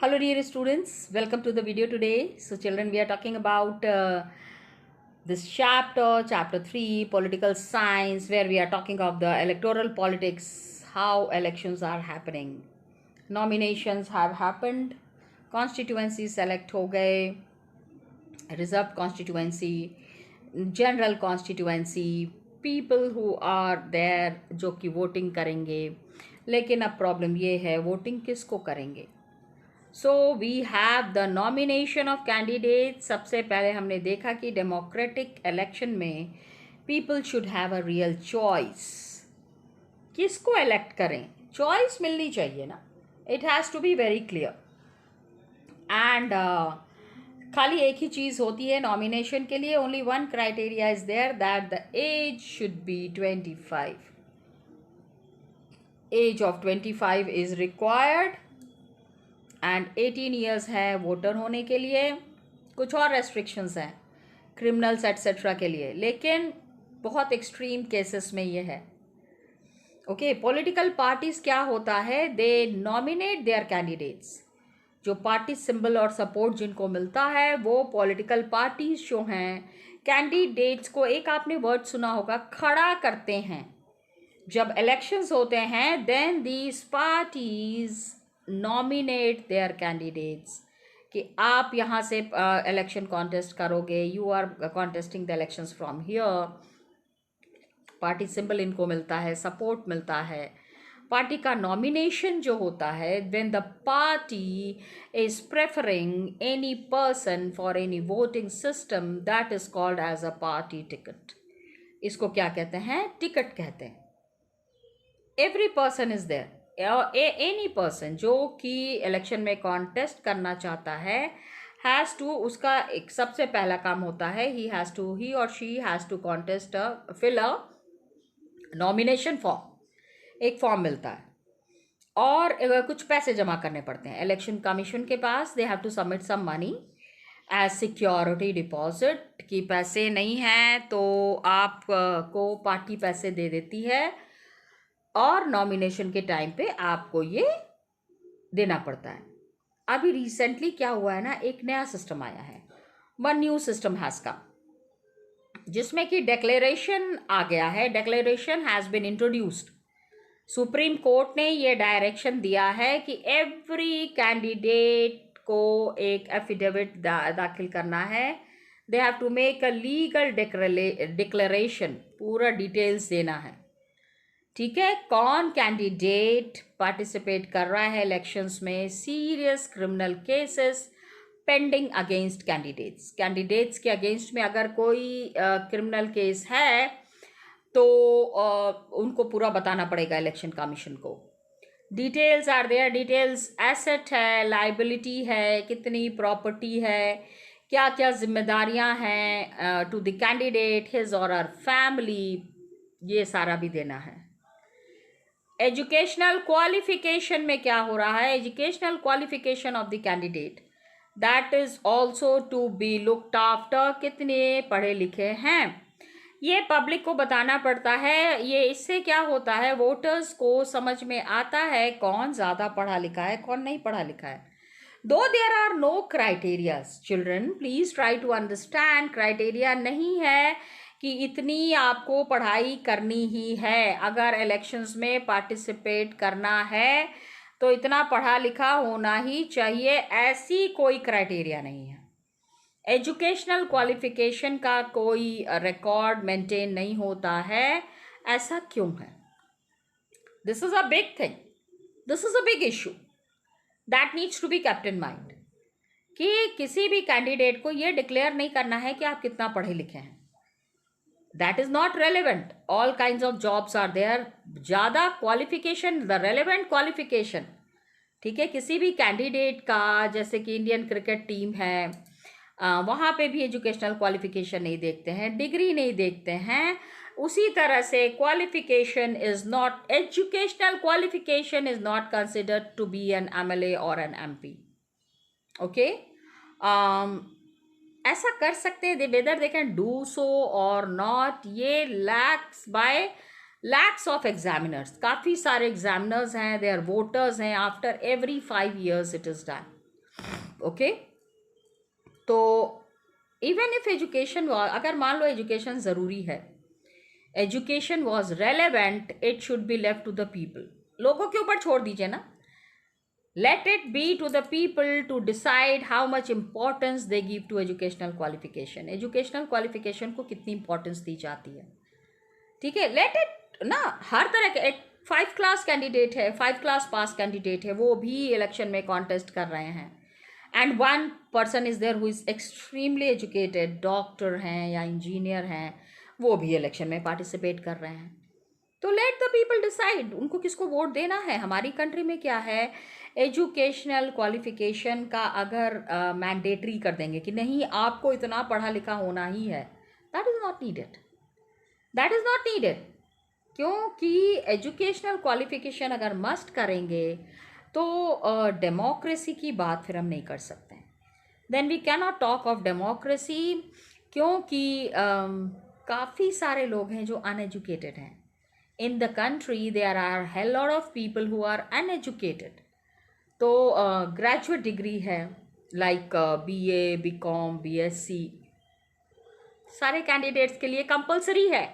Hello dear students, welcome to the video today. So children, we are talking about this chapter 3, political science, where we are talking of the electoral politics, how elections are happening. Nominations have happened, constituency select हो गए, reserved constituency, general constituency, people who are there जो कि voting करेंगे. लेकिन अब problem ये है voting किसको करेंगे. So we have the nomination of candidate. सबसे पहले हमने देखा कि डेमोक्रेटिक इलेक्शन में people should have a real choice. किसको इलेक्ट करें, चॉइस मिलनी चाहिए ना. It has to be very clear. And खाली एक ही चीज़ होती है नॉमिनेशन के लिए. Only one criteria is there that the age should be 25. Age of 25 is required and 18 years है वोटर होने के लिए. कुछ और रेस्ट्रिक्शंस हैं क्रिमिनल्स एट्सेट्रा के लिए, लेकिन बहुत एक्सट्रीम केसेस में ये है. ओके, पॉलिटिकल पार्टीज क्या होता है, दे नॉमिनेट देयर कैंडिडेट्स. जो पार्टी सिंबल और सपोर्ट जिनको मिलता है वो पॉलिटिकल पार्टीज जो हैं कैंडिडेट्स को, एक आपने वर्ड सुना होगा, खड़ा करते हैं. जब इलेक्शंस होते हैं then these parties nominate their candidates कि आप यहाँ से इलेक्शन कॉन्टेस्ट करोगे, you are contesting the elections from here. Party symbol इनको मिलता है, सपोर्ट मिलता है. पार्टी का नॉमिनेशन जो होता है when the party is preferring any person for any voting system, that is called as a party ticket. इसको क्या कहते हैं, टिकट कहते हैं. Every person is there, any person जो कि इलेक्शन में कॉन्टेस्ट करना चाहता है हैज़ टू, उसका एक सबसे पहला काम होता है ही और she has to contest fill a nomination form. एक फॉर्म मिलता है और कुछ पैसे जमा करने पड़ते हैं इलेक्शन कमीशन के पास. They have to submit some money as security deposit. कि पैसे नहीं हैं तो आप को पार्टी पैसे दे देती है और नॉमिनेशन के टाइम पे आपको ये देना पड़ता है. अभी रिसेंटली क्या हुआ है ना, एक नया सिस्टम आया है, one new system has come, जिसमें कि डिक्लेरेशन आ गया है. Declaration has been introduced. Supreme court ने ये डायरेक्शन दिया है कि एवरी कैंडिडेट को एक एफिडेविट दाखिल करना है. They have to make a legal declaration, पूरा डिटेल्स देना है. ठीक है, कौन कैंडिडेट पार्टिसिपेट कर रहा है इलेक्शंस में, serious criminal cases pending against candidates के अगेंस्ट में अगर कोई क्रिमिनल केस है तो उनको पूरा बताना पड़ेगा इलेक्शन कमीशन को. Details are there, details asset है, लाइबिलिटी है, कितनी प्रॉपर्टी है, क्या क्या जिम्मेदारियां हैं टू द कैंडिडेट, हिज और हर फैमिली, ये सारा भी देना है. एजुकेशनल क्वालिफिकेशन में क्या हो रहा है, educational qualification of the candidate that is also to be looked after. कितने पढ़े लिखे हैं ये पब्लिक को बताना पड़ता है. ये इससे क्या होता है, वोटर्स को समझ में आता है कौन ज़्यादा पढ़ा लिखा है, कौन नहीं पढ़ा लिखा है. Though there are no criterias, children please try to understand. Criteria नहीं है कि इतनी आपको पढ़ाई करनी ही है. अगर इलेक्शंस में पार्टिसिपेट करना है तो इतना पढ़ा लिखा होना ही चाहिए, ऐसी कोई क्राइटेरिया नहीं है. एजुकेशनल क्वालिफिकेशन का कोई रिकॉर्ड मेंटेन नहीं होता है. ऐसा क्यों है? This is a big thing, this is a big issue that needs to be kept in mind. कि किसी भी कैंडिडेट को ये डिक्लेयर नहीं करना है कि आप कितना पढ़े लिखे हैं. That is not relevant. All kind of jobs are there. ज़्यादा क्वालिफिकेशन, द रेलिवेंट क्वालिफिकेशन. ठीक है, किसी भी कैंडिडेट का, जैसे कि इंडियन क्रिकेट टीम है, वहाँ पे भी एजुकेशनल क्वालिफिकेशन नहीं देखते हैं, डिग्री नहीं देखते हैं. उसी तरह से qualification is not, educational qualification is not considered to be an MLA और एन एमपी. ओके, ऐसा कर सकते हैं, whether they can do so और नॉट, ये लैक्स ऑफ एग्जामिनर्स, काफ़ी सारे एग्जामिनर्स हैं, दे आर वोटर्स हैं. After every 5 years it is done. Okay, तो इवन इफ एजुकेशन, अगर मान लो एजुकेशन ज़रूरी है, education was relevant, it should be left to the people, लोगों के ऊपर छोड़ दीजिए ना. Let it be to the people to decide how much importance they give to educational qualification. Educational qualification को कितनी importance दी जाती है, ठीक है. लेट इट ना, हर तरह के, एक 5 क्लास कैंडिडेट है, 5 क्लास पास कैंडिडेट है, वो भी इलेक्शन में कॉन्टेस्ट कर रहे हैं. And one person is there who is extremely educated, doctor हैं या इंजीनियर हैं, वो भी इलेक्शन में पार्टिसिपेट कर रहे हैं. तो लेट द पीपल डिसाइड उनको किसको वोट देना है. हमारी कंट्री में क्या है, एजुकेशनल क्वालिफिकेशन का अगर मैंडेटरी कर देंगे कि नहीं आपको इतना पढ़ा लिखा होना ही है, that is not needed, that is not needed. क्योंकि एजुकेशनल क्वालिफिकेशन अगर मस्ट करेंगे तो डेमोक्रेसी की बात फिर हम नहीं कर सकते. Then we can not talk of democracy, क्योंकि काफ़ी सारे लोग हैं जो अनएजुकेटेड हैं. In the country there are hell lot of people who are uneducated. तो ग्रेजुएट डिग्री है, लाइक BA, BCom, BSc, सारे कैंडिडेट्स के लिए कंपलसरी है.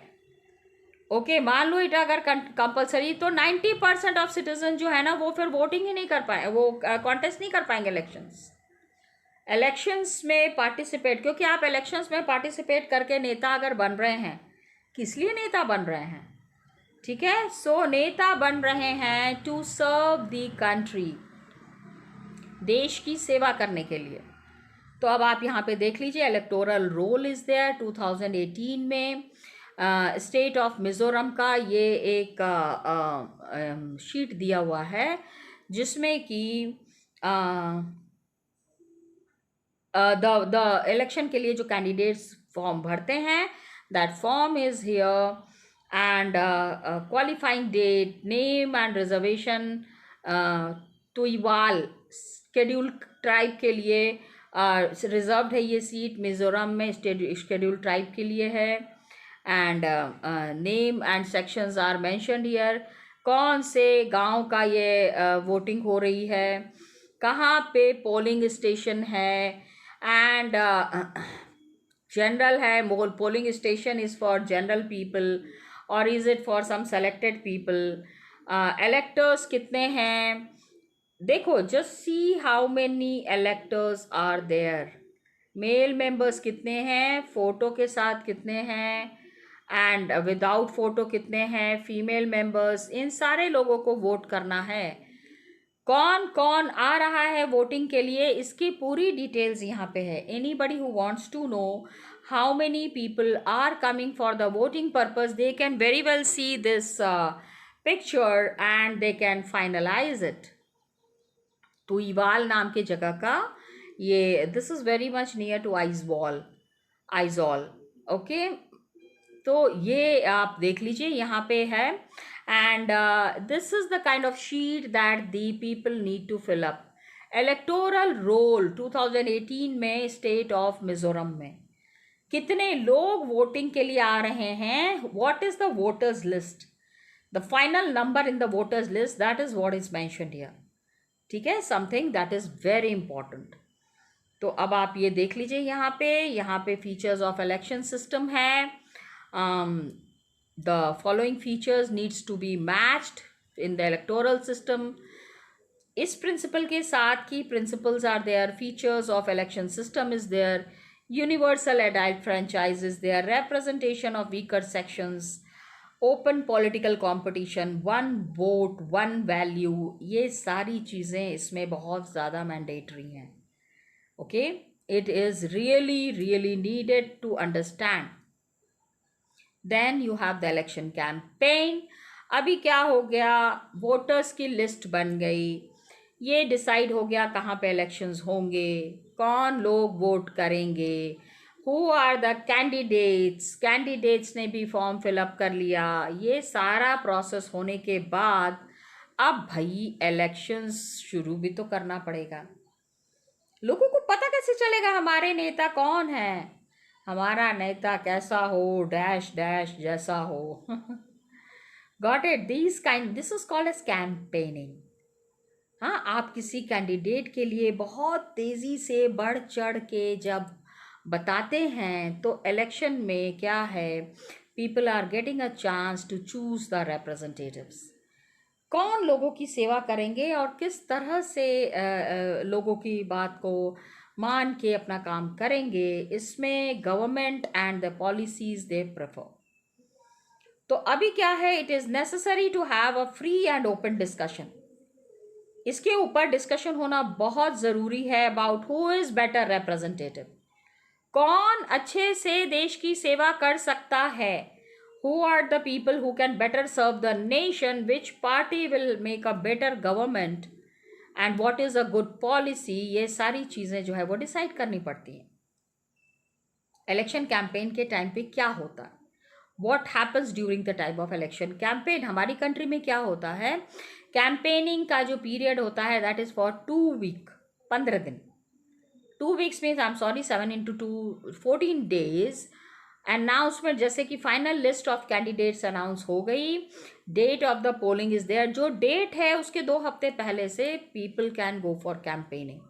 ओके, मान लो इट अगर कंपलसरी, तो 90% ऑफ सिटीजन जो है ना, वो फिर वोटिंग ही नहीं कर पाए, वो कॉन्टेस्ट नहीं कर पाएंगे इलेक्शंस में पार्टिसिपेट. क्योंकि आप इलेक्शंस में पार्टिसिपेट करके नेता अगर बन रहे हैं, किस लिए नेता बन रहे हैं, ठीक है. सो नेता बन रहे हैं टू सर्व द कंट्री, देश की सेवा करने के लिए. तो अब आप यहाँ पे देख लीजिए, इलेक्टोरल रोल इज़ देयर. 2018 में स्टेट ऑफ मिज़ोरम का ये एक शीट दिया हुआ है, जिसमें कि द इलेक्शन के लिए जो कैंडिडेट्स फॉर्म भरते हैं, that form is here. And qualifying date, name and reservation तुईवाल शेड्यूल ट्राइब के लिए रिजर्व्ड है ये सीट. मिज़ोरम में शेड्यूल ट्राइब के लिए है. And name and sections are mentioned here. कौन से गांव का ये वोटिंग हो रही है, कहाँ पे पोलिंग स्टेशन है, एंड जनरल है. Polling station is for general people और is it for some selected people. Electors कितने हैं, देखो, just see how many electors are there. Male members कितने हैं, फ़ोटो के साथ कितने हैं, एंड विदाउट फ़ोटो कितने हैं, फीमेल मेंबर्स. इन सारे लोगों को वोट करना है. कौन कौन आ रहा है वोटिंग के लिए, इसकी पूरी डिटेल्स यहाँ पे है. Anybody who wants to know how many people are coming for the voting purpose, they can very well see this picture and they can finalize it. तुईवाल नाम के जगह का ये, this is very much near to Aizawl. Okay, तो ये आप देख लीजिए यहाँ पे है. And this is the kind of sheet that the people need to fill up. Electoral roll 2018 में स्टेट ऑफ मिजोरम में कितने लोग वोटिंग के लिए आ रहे हैं, what is the voters list, the final number in the voters list, that is what is mentioned here. ठीक है, something that is very important. तो अब आप ये देख लीजिए यहाँ पे फीचर्स ऑफ इलेक्शन सिस्टम है. The following features needs to be matched in the electoral system. इस प्रिंसिपल के साथ की principles are there, features of election system is there, universal adult franchise is there, representation of weaker sections, open political competition, one vote one value. ये सारी चीज़ें इसमें बहुत ज़्यादा मैंडेटरी हैं. Okay, it is really needed to understand. Then you have the election campaign. अभी क्या हो गया, वोटर्स की लिस्ट बन गई, ये डिसाइड हो गया कहाँ पे इलेक्शंस होंगे, कौन लोग वोट करेंगे, हु आर द कैंडिडेट्स ने भी फॉर्म फिलअप कर लिया. ये सारा प्रोसेस होने के बाद अब भाई इलेक्शंस शुरू भी तो करना पड़ेगा. लोगों को पता कैसे चलेगा हमारे नेता कौन है, हमारा नेता कैसा हो, डैश डैश जैसा हो. Got it, this is called as campaigning. हाँ, आप किसी कैंडिडेट के लिए बहुत तेज़ी से बढ़ चढ़ के जब बताते हैं तो इलेक्शन में क्या है, people are getting a chance to choose the representatives. कौन लोगों की सेवा करेंगे और किस तरह से लोगों की बात को मान के अपना काम करेंगे, इसमें government and the policies they prefer. तो अभी क्या है, it is necessary to have a free and open discussion. इसके ऊपर डिस्कशन होना बहुत ज़रूरी है about who is better representative, कौन अच्छे से देश की सेवा कर सकता है, who are the people who can better serve the nation, which party will make a better government and what is a good policy. ये सारी चीज़ें जो है वो डिसाइड करनी पड़ती हैं। इलेक्शन कैंपेन के टाइम पे क्या होता है, what happens during the time of election campaign. हमारी कंट्री में क्या होता है, कैंपेनिंग का जो पीरियड होता है दैट इज़ फॉर 2 वीक, 15 दिन। 2 weeks means I am sorry 7 into 2 14 days। And now उसमें जैसे कि final list of candidates announce हो गई, date of the polling is there, जो डेट है उसके 2 हफ्ते पहले से people can go for campaigning.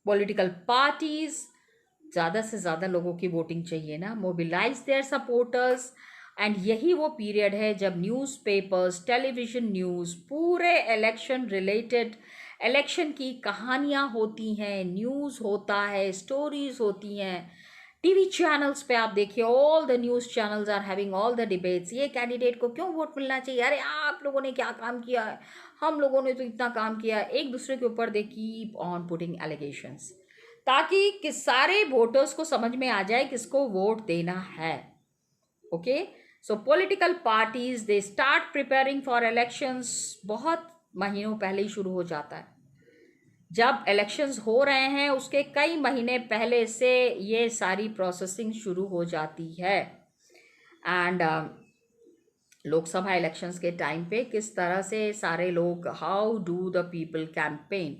Political parties ज़्यादा से ज़्यादा लोगों की वोटिंग चाहिए ना, मोबिलाइज देयर सपोर्टर्स। एंड यही वो पीरियड है जब न्यूज़पेपर्स, टेलीविज़न न्यूज़, पूरे इलेक्शन रिलेटेड, इलेक्शन की कहानियाँ होती हैं, न्यूज़ होता है, स्टोरीज होती हैं। टीवी चैनल्स पे आप देखिए, all the news channels are having all the debates, ये कैंडिडेट को क्यों वोट मिलना चाहिए, अरे आप लोगों ने क्या काम किया है, हम लोगों ने तो इतना काम किया है। एक दूसरे के ऊपर they keep on putting allegations, ताकि कि सारे वोटर्स को समझ में आ जाए किसको वोट देना है। Okay, so political parties they start preparing for elections, बहुत महीनों पहले ही शुरू हो जाता है। जब इलेक्शंस हो रहे हैं उसके कई महीने पहले से ये सारी प्रोसेसिंग शुरू हो जाती है। एंड लोकसभा इलेक्शंस के टाइम पे किस तरह से सारे लोग, how do the people campaign.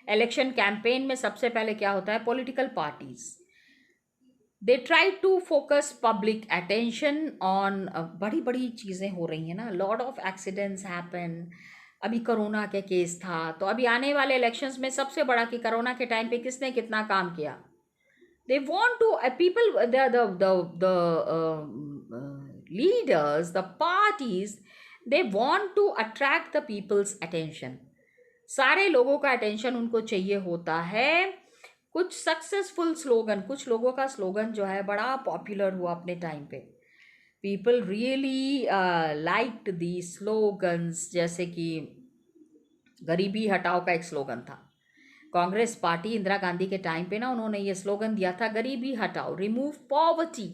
Election campaign में सबसे पहले क्या होता है, political parties they try to focus public attention on, बड़ी बड़ी चीज़ें हो रही हैं ना, लॉट ऑफ एक्सीडेंट्स हैपन। अभी कोरोना के केस था, तो अभी आने वाले इलेक्शंस में सबसे बड़ा कि कोरोना के टाइम पे किसने कितना काम किया। They want to people, leaders, the parties, they want to attract the people's attention. सारे लोगों का अटेंशन उनको चाहिए होता है। कुछ सक्सेसफुल स्लोगन, कुछ लोगों का स्लोगन जो है बड़ा पॉपुलर हुआ अपने टाइम पे, पीपल रियली लाइक्ड दी स्लोगन्स। जैसे कि गरीबी हटाओ का एक स्लोगन था, कांग्रेस पार्टी इंदिरा गांधी के टाइम पे ना उन्होंने ये स्लोगन दिया था, गरीबी हटाओ, रिमूव पॉवर्टी।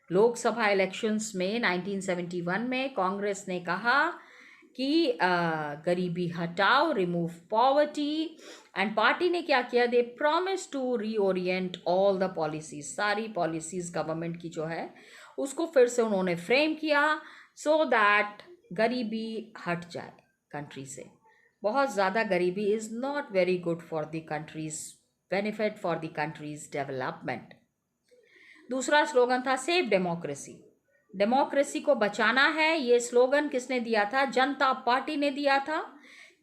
लोकसभा इलेक्शंस में 1971 में कांग्रेस ने कहा कि गरीबी हटाओ, रिमूव पॉवर्टी। एंड पार्टी ने क्या किया, they promise to reorient all the policies, सारी पॉलिसीज गवर्नमेंट की जो है उसको फिर से उन्होंने फ्रेम किया, सो दैट गरीबी हट जाए कंट्री से। बहुत ज़्यादा गरीबी is not very good for the countries benefit, for the countries development. दूसरा स्लोगन था सेव डेमोक्रेसी, डेमोक्रेसी को बचाना है। ये स्लोगन किसने दिया था, जनता पार्टी ने दिया था।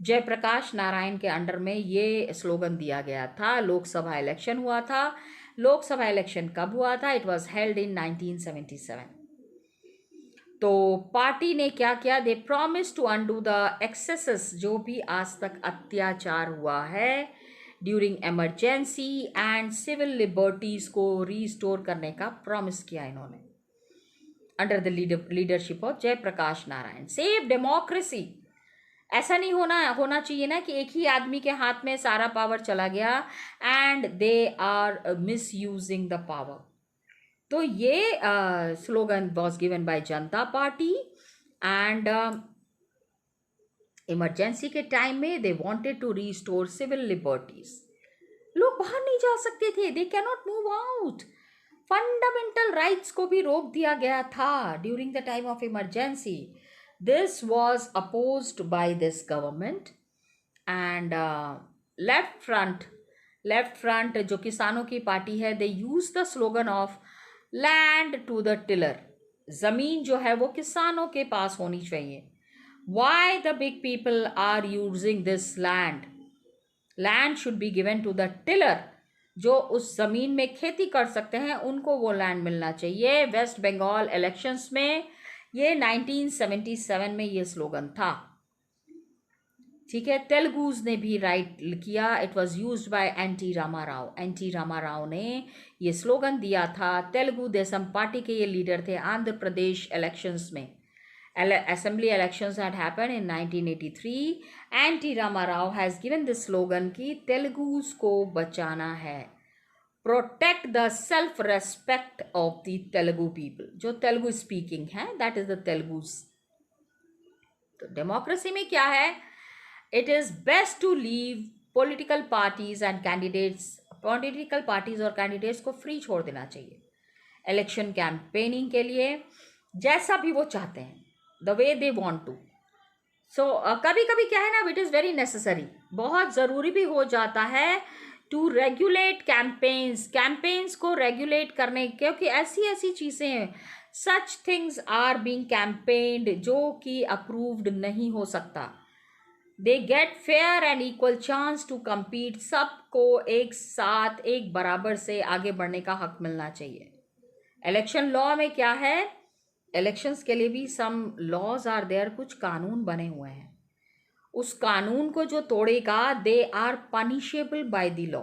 जयप्रकाश नारायण के अंडर में ये स्लोगन दिया गया था। लोकसभा इलेक्शन हुआ था। लोकसभा इलेक्शन कब हुआ था, इट वाज हेल्ड इन 1977। तो पार्टी ने क्या किया, they promise to undo the excesses, जो भी आज तक अत्याचार हुआ है during emergency, and civil liberties को रीस्टोर करने का प्रॉमिस किया इन्होंने under the leadership of Jayaprakash Narayan. Save democracy, ऐसा नहीं होना चाहिए ना कि एक ही आदमी के हाथ में सारा पावर चला गया and they are misusing the power. तो ये slogan was given by Janata party. And emergency के टाइम में they wanted to restore civil liberties. लोग बाहर नहीं जा सकते थे, they can not move out. Fundamental rights को भी रोक दिया गया था during the time of emergency. This was opposed by this government. And left front जो किसानों की पार्टी है, they use the slogan of land to the tiller, जमीन जो है वो किसानों के पास होनी चाहिए। Why the big people are using this land? Land should be given to the tiller. जो उस ज़मीन में खेती कर सकते हैं उनको वो लैंड मिलना चाहिए. वेस्ट बंगाल इलेक्शंस में ये 1977 में ये स्लोगन था. ठीक है. तेलुगुज ने भी राइट किया. It was use by NT Rama Rao. NT Rama Rao ने ये स्लोगन दिया था. तेलुगु देशम पार्टी के ये लीडर थे आंध्र प्रदेश इलेक्शंस में. Assembly elections had happened in 1983. N.T. Ramarao has given this slogan कि तेलुगुस को बचाना है. Protect the self-respect of the Telugu people. जो तेलुगु स्पीकिंग है, that is the Telugus. तो डेमोक्रेसी में क्या है? It is best to leave political parties and candidates. Political parties और कैंडिडेट्स को फ्री छोड़ देना चाहिए इलेक्शन कैंपेनिंग के लिए, जैसा भी वो चाहते हैं, the way they want to. So कभी कभी क्या है ना, इट इज़ वेरी नेसेसरी, बहुत ज़रूरी भी हो जाता है टू रेगुलेट कैंपेन्स को रेगुलेट करने, क्योंकि ऐसी ऐसी चीज़ें हैं, such things are being campaigned जो कि अप्रूव्ड नहीं हो सकता. They get fair and equal chance to compete. सबको एक साथ एक बराबर से आगे बढ़ने का हक मिलना चाहिए. इलेक्शन लॉ में क्या है, इलेक्शंस के लिए भी सम लॉज आर देयर, कुछ कानून बने हुए हैं. उस कानून को जो तोड़ेगा they are punishable by the law.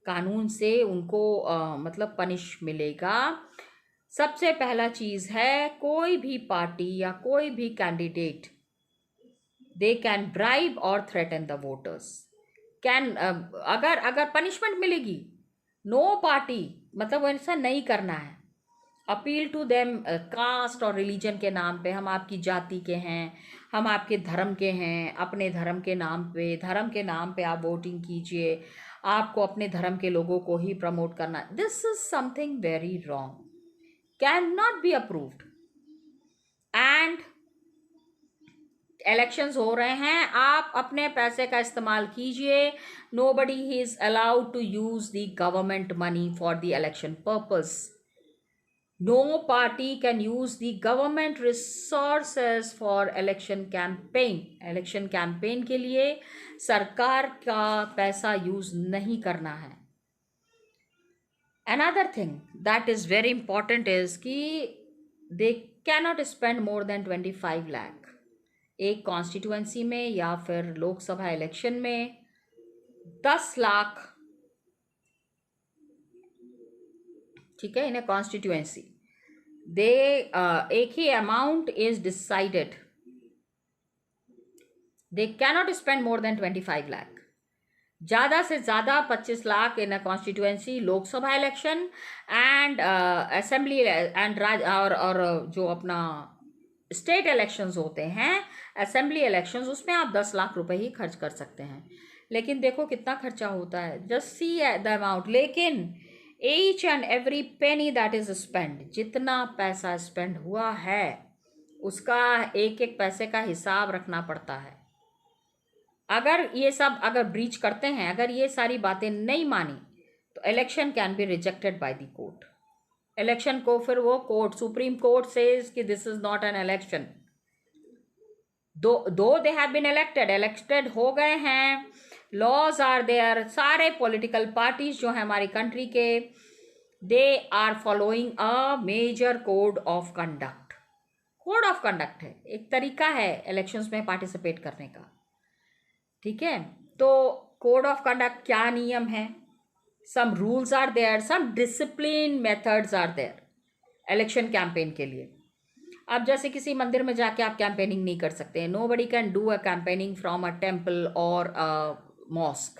कानून से उनको मतलब पनिश मिलेगा. सबसे पहला चीज़ है, कोई भी पार्टी या कोई भी कैंडिडेट दे कैन ब्राइब और थ्रेटन द वोटर्स. कैन अगर पनिशमेंट मिलेगी, नो पार्टी, मतलब ऐसा नहीं करना है. अपील टू देम कास्ट और रिलीजन के नाम पे, हम आपकी जाति के हैं, हम आपके धर्म के हैं, अपने धर्म के नाम पे आप वोटिंग कीजिए, आपको अपने धर्म के लोगों को ही प्रमोट करना. This is something very wrong, can not be approved. And elections हो रहे हैं, आप अपने पैसे का इस्तेमाल कीजिए. Nobody is allowed to use the government money for the election purpose. No party can use the government resources for election campaign. Election campaign के लिए सरकार का पैसा यूज नहीं करना है. Another thing that is very important is कि they cannot spend more than 25 lakh. एक कॉन्स्टिट्यूएंसी में या फिर लोकसभा इलेक्शन में 10 लाख, ठीक है, इन ए कॉन्स्टिट्यूएंसी दे एक ही amount is decided. They cannot spend more than 25 lakh. ज़्यादा से ज़्यादा 25 lakh in a constituency, Lok Sabha election and assembly and और जो अपना स्टेट इलेक्शंस होते हैं, असेंबली इलेक्शंस, उसमें आप 10 लाख रुपए ही खर्च कर सकते हैं. लेकिन देखो कितना खर्चा होता है, जस्ट सी द अमाउंट. लेकिन each and every penny that is spent, जितना पैसा स्पेंड हुआ है उसका एक एक पैसे का हिसाब रखना पड़ता है. अगर ये सब अगर ब्रीच करते हैं, अगर ये सारी बातें नहीं मानी, तो election can be rejected by the court. Election को फिर वो कोर्ट, सुप्रीम कोर्ट सेज कि this is not an election. Though they have been elected हो गए हैं, लॉज आर देयर. सारे पॉलिटिकल पार्टीज जो हैं हमारी कंट्री के, they are following a major code of conduct. Code of conduct है, एक तरीका है इलेक्शंस में पार्टिसिपेट करने का. ठीक है, तो कोड ऑफ कंडक्ट क्या नियम है, some rules are there, some discipline methods are there election campaign के लिए. अब जैसे किसी मंदिर में जाके आप कैंपेनिंग नहीं कर सकते. Nobody can do a campaigning from a temple और मॉस्क.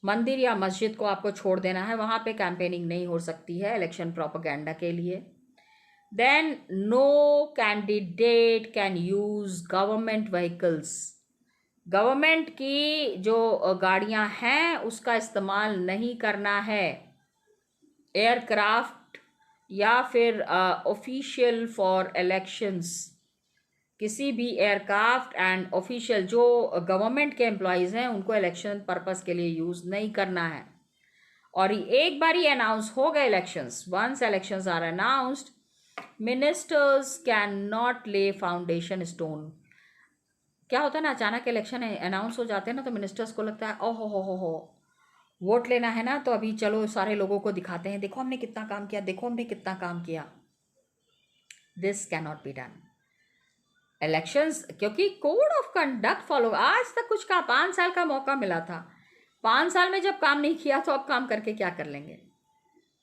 मंदिर या मस्जिद को आपको छोड़ देना है, वहाँ पे कैंपेनिंग नहीं हो सकती है इलेक्शन प्रोपेगेंडा के लिए. Then no candidate can use government vehicles. Government की जो गाड़ियाँ हैं उसका इस्तेमाल नहीं करना है. एयरक्राफ्ट या फिर ऑफिशियल फॉर इलेक्शंस, किसी भी एयरक्राफ्ट एंड ऑफिशियल जो गवर्नमेंट के एम्प्लॉयज़ हैं उनको इलेक्शन पर्पस के लिए यूज़ नहीं करना है. और एक बार ही अनाउंस हो गए elections, once elections are announced, ministers can not lay foundation stone. क्या होता है ना, अचानक इलेक्शन अनाउंस हो जाते हैं ना, तो मिनिस्टर्स को लगता है ओहो हो, वोट लेना है ना, तो अभी चलो सारे लोगों को दिखाते हैं, देखो हमने कितना काम किया, देखो हमने कितना काम किया। This can not be done. Elections, क्योंकि कोड ऑफ कंडक्ट फॉलो, आज तक कुछ कहा, 5 साल का मौका मिला था, 5 साल में जब काम नहीं किया तो अब काम करके क्या कर लेंगे।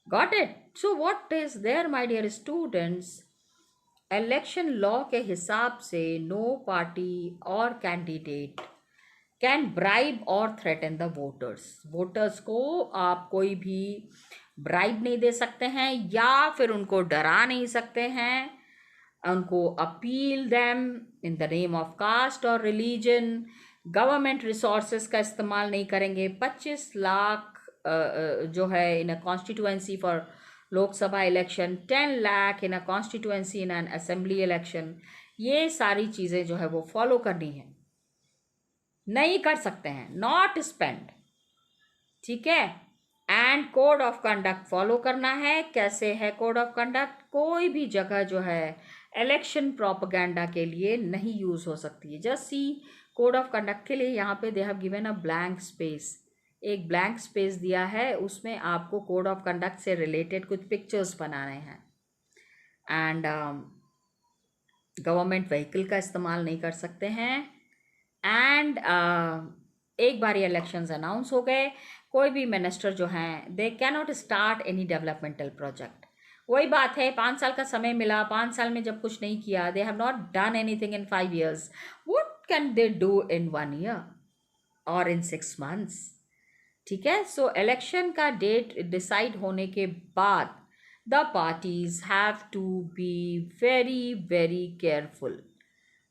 Got it. So what is there my dear students, election law के हिसाब से नो पार्टी और कैंडिडेट कैन ब्राइब और थ्रेटन द वोटर्स। वोटर्स को आप कोई भी ब्राइब नहीं दे सकते हैं या फिर उनको डरा नहीं सकते हैं, उनको appeal them in the name of caste और रिलीजन। गवर्नमेंट रिसोर्सेज का इस्तेमाल नहीं करेंगे। 25 लाख जो है in a constituency for Lok Sabha election, 10 lakh in a constituency in an assembly election, ये सारी चीज़ें जो है वो फॉलो करनी है, नहीं कर सकते हैं, नॉट स्पेंड। ठीक है। And code of conduct follow करना है। कैसे है कोड ऑफ कंडक्ट, कोई भी जगह जो है इलेक्शन प्रोपेगेंडा के लिए नहीं यूज हो सकती है। Just see code of conduct के लिए यहाँ पे they have given a blank space, एक ब्लैंक स्पेस दिया है, उसमें आपको कोड ऑफ कंडक्ट से रिलेटेड कुछ पिक्चर्स बनाने हैं। एंड गवर्नमेंट व्हीकल का इस्तेमाल नहीं कर सकते हैं। एंड एक बार ये इलेक्शंस अनाउंस हो गए, कोई भी मिनिस्टर जो हैं दे can not start any developmental project. वही बात है, 5 साल का समय मिला, 5 साल में जब कुछ नहीं किया, they have not done anything in 5 years, what can they do in 1 year और इन 6 months। ठीक है। सो इलेक्शन का डेट डिसाइड होने के बाद the parties have to be very very careful,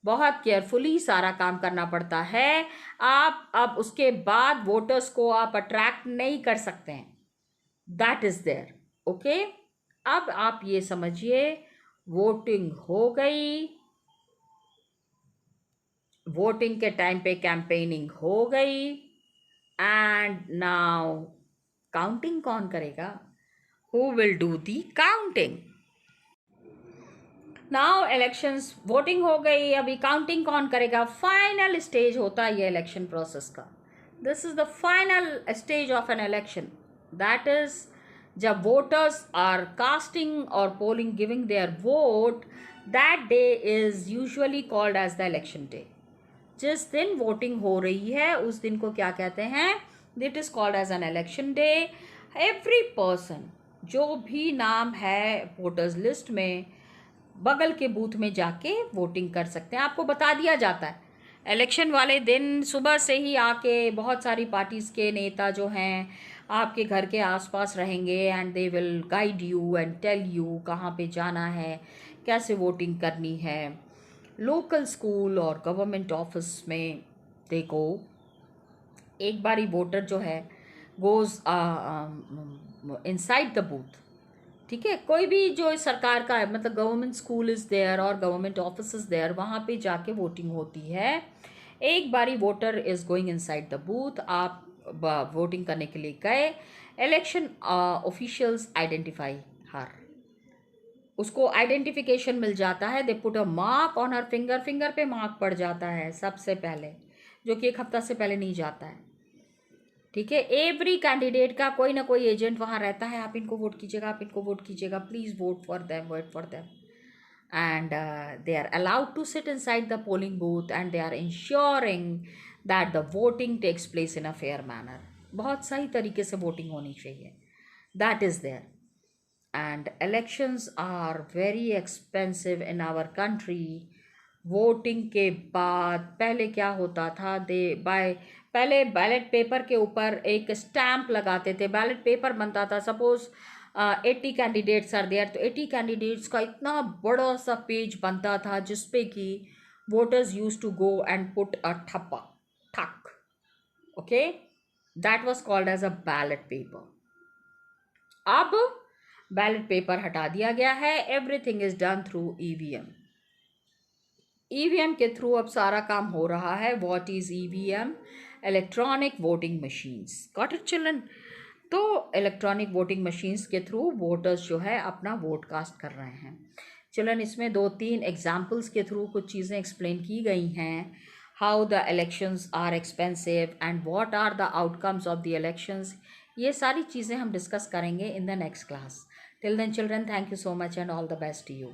बहुत केयरफुली सारा काम करना पड़ता है। आप अब उसके बाद वोटर्स को आप अट्रैक्ट नहीं कर सकते हैं, दैट इज देयर। ओके, अब आप ये समझिए, वोटिंग हो गई, वोटिंग के टाइम पे कैंपेनिंग हो गई, एंड नाउ काउंटिंग कौन करेगा, who will do the counting. Now elections, voting हो गई, अभी काउंटिंग कौन करेगा। फाइनल स्टेज होता है ये इलेक्शन प्रोसेस का, this is the final stage of an election, that is जब वोटर्स आर कास्टिंग और polling, giving their vote, that day is usually called as the election day. जिस दिन वोटिंग हो रही है उस दिन को क्या कहते हैं, it is called as an election day. Every person, जो भी नाम है वोटर्स लिस्ट में, बगल के बूथ में जाके वोटिंग कर सकते हैं। आपको बता दिया जाता है इलेक्शन वाले दिन सुबह से ही आके, बहुत सारी पार्टीज़ के नेता जो हैं आपके घर के आसपास रहेंगे, and they will guide you and tell you कहाँ पे जाना है, कैसे वोटिंग करनी है। लोकल स्कूल और गवर्नमेंट ऑफिस में देखो, एक बारी वोटर जो है गोज़ इनसाइड द बूथ। ठीक है, कोई भी जो सरकार का है, मतलब गवर्नमेंट स्कूल इज़ देयर और गवर्नमेंट ऑफिस इज़ देयर, वहाँ पे जाके वोटिंग होती है। एक बारी voter is going inside the booth, आप वोटिंग करने के लिए गए, इलेक्शन ऑफिशियल्स आइडेंटिफाई हर, उसको आइडेंटिफिकेशन मिल जाता है, they put a mark on her finger, finger पे मार्क पड़ जाता है सबसे पहले, जो कि 1 हफ्ता से पहले नहीं जाता है। ठीक है, एवरी कैंडिडेट का कोई ना कोई एजेंट वहाँ रहता है, आप इनको वोट कीजिएगा, आप इनको वोट कीजिएगा, please vote for them, vote for them. And they are allowed to sit inside the polling booth and they are ensuring that the voting takes place in a fair manner. बहुत सही तरीके से voting होनी चाहिए, that is there. And elections are very expensive in our country. Voting के बाद पहले क्या होता था, पहले बैलेट पेपर के ऊपर एक स्टैम्प लगाते थे, बैलेट पेपर बनता था, सपोज 80 कैंडिडेट्स आर देयर, तो 80 कैंडिडेट्स का इतना बड़ा सा पेज बनता था जिसपे कि voters use to go and put a ठप्पा, ठक, okay, that was called as a ballot paper. अब बैलेट पेपर हटा दिया गया है, everything is done through EVM. EVM के थ्रू अब सारा काम हो रहा है। What is EVM? Electronic voting machines. Got it children? तो इलेक्ट्रॉनिक वोटिंग मशीन्स के थ्रू वोटर्स जो है अपना वोट कास्ट कर रहे हैं। चिल्ड्रन, इसमें 2-3 एग्जाम्पल्स के थ्रू कुछ चीज़ें एक्सप्लेन की गई हैं। How the elections are expensive and what are the outcomes of the elections. ये सारी चीज़ें हम डिस्कस करेंगे in the next class. Till then children, thank you so much and all the best to you.